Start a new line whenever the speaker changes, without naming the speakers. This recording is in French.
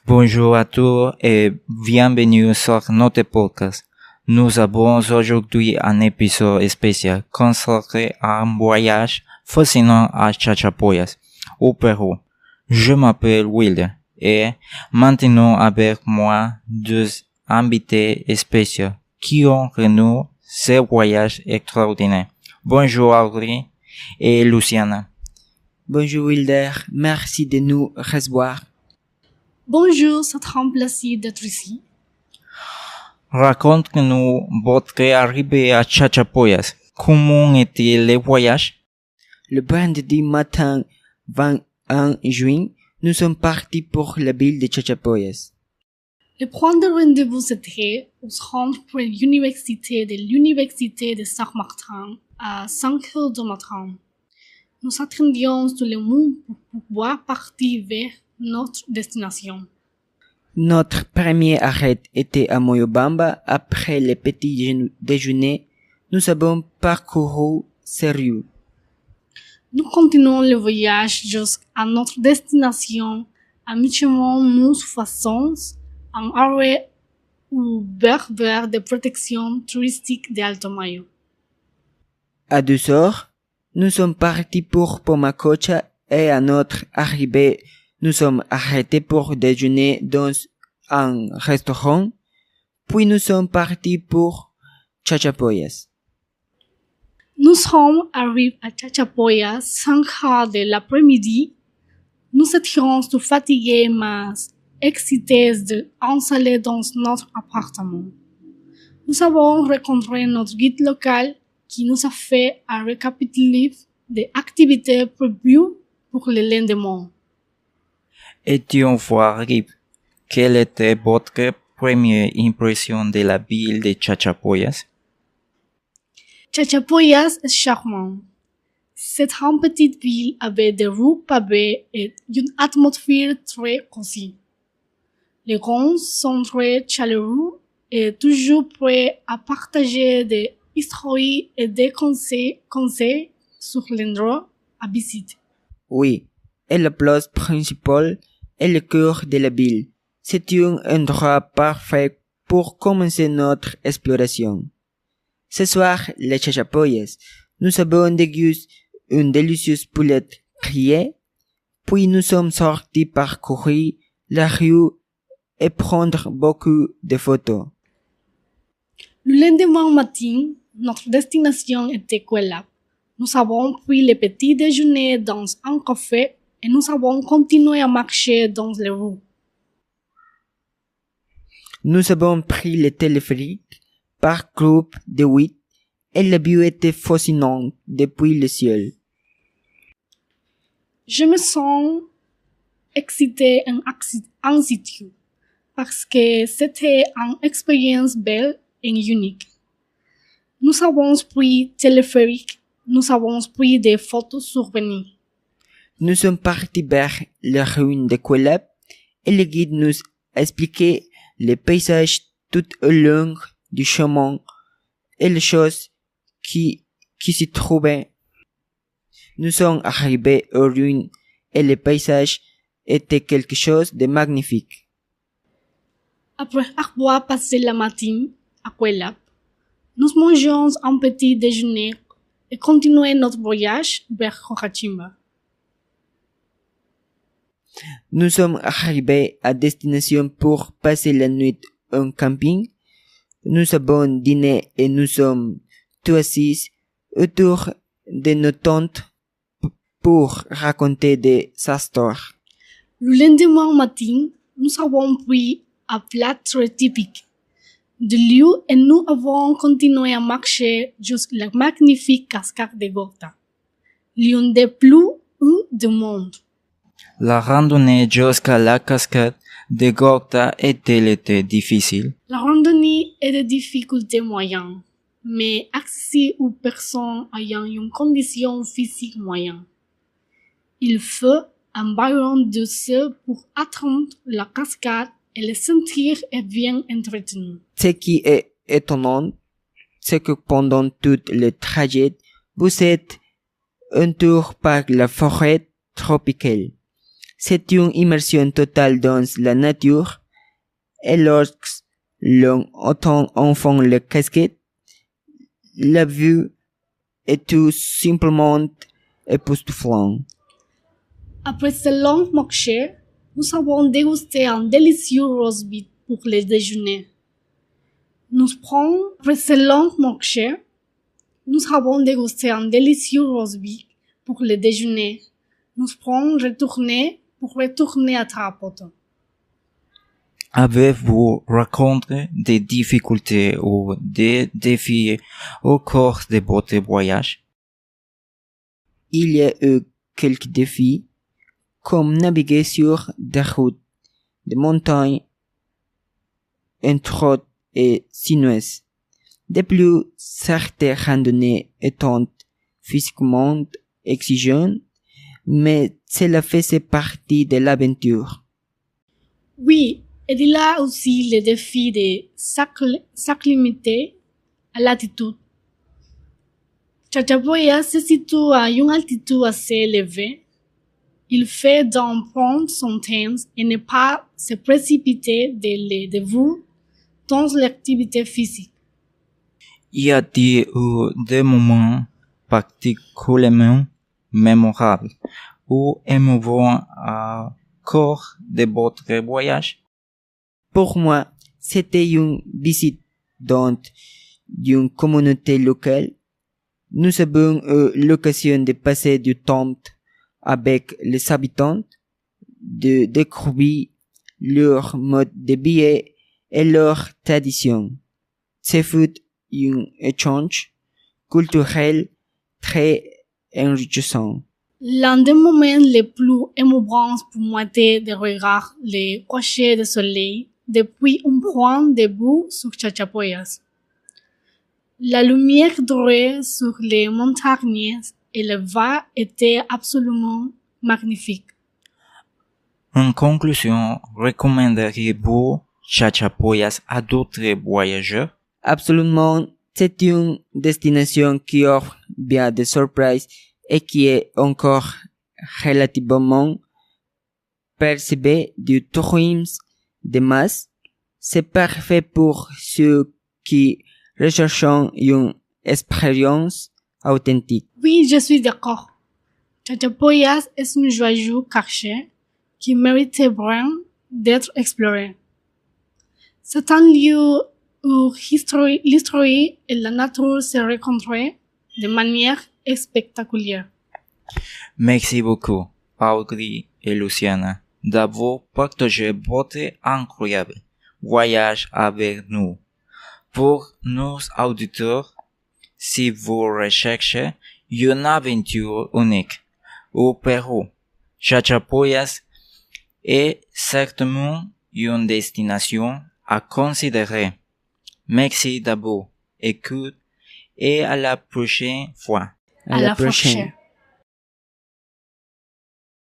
Bonjour à tous et bienvenue sur notre podcast. Nous avons aujourd'hui un épisode spécial consacré à un voyage fascinant à Chachapoyas, au Pérou. Je m'appelle Wilder et maintenant avec moi deux invités spéciaux qui ont renoué ce voyage extraordinaire. Bonjour Audrey et Luciana.
Bonjour Wilder, merci de nous recevoir.
Bonjour, c'est un plaisir d'être ici.
Raconte-nous votre arrivée à Chachapoyas. Comment était le voyage?
Le vendredi matin 21 juin, nous sommes partis pour la ville de Chachapoyas.
Le point de rendez-vous était au centre pour l'université de Saint-Martin à 5 heures du matin. Nous attendions tout le monde pour pouvoir partir vers notre destination.
Notre premier arrêt était à Moyobamba. Après le petit déjeuner, nous avons parcouru ces rues.
Nous continuons le voyage jusqu'à notre destination à mi-chemin. Nous faisons un arrêt au berbère de protection touristique d'Alto Mayo.
À 2 heures, nous sommes partis pour Pomacocha et à notre arrivée, nous sommes arrêtés pour déjeuner dans un restaurant, puis nous sommes partis pour Chachapoyas.
Nous sommes arrivés à Chachapoyas 5 heures de l'après-midi. Nous étions tout fatigués mais excités d'installer dans notre appartement. Nous avons rencontré notre guide local qui nous a fait un récapitulatif des activités prévues pour le lendemain.
Et une fois arrivé, quelle était votre première impression de la ville de Chachapoyas?
Chachapoyas est charmant. C'est une petite ville avec des rues pavées et une atmosphère très cosy. Les gens sont très chaleureux et toujours prêts à partager des histoires et des conseils sur l'endroit à visiter.
Oui, et la place principale est le cœur de la ville. C'est un endroit parfait pour commencer notre exploration. Ce soir, les Chachapoyas, nous avons dégusté une délicieuse poulette grillée, puis nous sommes sortis parcourir la rue et prendre beaucoup de photos.
Le lendemain matin, notre destination était Cuelap. Nous avons pris le petit déjeuner dans un café et nous avons continué à marcher dans les rues.
Nous avons pris le téléphérique par groupe de 8 et la vue était fascinante depuis le ciel.
Je me sens excitée et anxieuse parce que c'était une expérience belle et unique. Nous avons pris téléphérique, nous avons pris des photos souvenirs.
Nous sommes partis vers la ruine de Cuelap et le guide nous expliquait les paysages tout au long du chemin et les choses qui s'y trouvaient. Nous sommes arrivés aux ruines et les paysages étaient quelque chose de magnifique.
Après avoir passé la matinée à Cuelap, nous mangeons un petit déjeuner et continuons notre voyage vers Cochabamba.
Nous sommes arrivés à destination pour passer la nuit en camping. Nous avons dîné et nous sommes tous assis autour de nos tentes pour raconter des histoires.
Le lendemain matin, nous avons pris un plat très typique de lieu et nous avons continué à marcher jusqu'à la magnifique cascade de Gorta, l'une des plus hauts du monde.
La randonnée jusqu'à la cascade de Gorta était difficile.
La randonnée est de difficulté moyenne, mais accessible aux personnes ayant une condition physique moyenne. Il faut environ 2 heures pour atteindre la cascade et le sentir est bien entretenu.
Ce qui est étonnant, c'est que pendant tout le trajet, vous êtes entouré par la forêt tropicale. C'est une immersion totale dans la nature et lorsque l'on entend enfin le casquette, la vue est tout simplement époustouflante.
Après ce long marché, nous avons dégusté un délicieux roast beef pour le déjeuner. Après ce long marché, nous avons dégusté un délicieux roast beef pour le déjeuner. Nous pourrons retourner à Tarapoto.
Avez-vous rencontré des difficultés ou des défis au cours de votre voyage?
Il y a eu quelques défis, comme naviguer sur des routes de montagne, entre autres et sinueuses. De plus, certaines randonnées étant physiquement exigeantes, mais cela faisait partie de l'aventure.
Oui, et il y a aussi le défi de s'acclimater à l'altitude. Chachapoyas se situe à une altitude assez élevée. Il fait d'en prendre son temps et ne pas se précipiter dès le début dans l'activité physique.
Y a-t-il eu des moments particulièrement mémorables ou émouvants au cours de votre voyage?
Pour moi, c'était une visite dans une communauté locale. Nous avons eu l'occasion de passer du temps avec les habitants, de découvrir leur mode de vie et leurs traditions. Ce fut un échange culturel très enrichissant.
L'un des moments les plus émouvants pour moi était de regarder les couchers de soleil depuis un point de vue sur Chachapoyas. La lumière dorée sur les montagnes et le vent était absolument magnifique.
En conclusion, recommanderiez-vous Chachapoyas à d'autres voyageurs?
Absolument, c'est une destination qui offre bien des surprises et qui est encore relativement percevée du tourisme de masse. C'est parfait pour ceux qui recherchent une expérience authentique.
Oui, je suis d'accord. Chachapoyas est un joyeux quartier qui mérite vraiment d'être exploré. C'est un lieu où l'histoire et la nature se rencontrent de manière spectaculaire.
Merci beaucoup, Audrey et Luciana, d'avoir partagé votre incroyable voyage avec nous. Pour nos auditeurs, si vous recherchez une aventure unique au Pérou, Chachapoyas est certainement une destination à considérer. Merci d'avoir écouté et à la prochaine fois.
À la prochaine.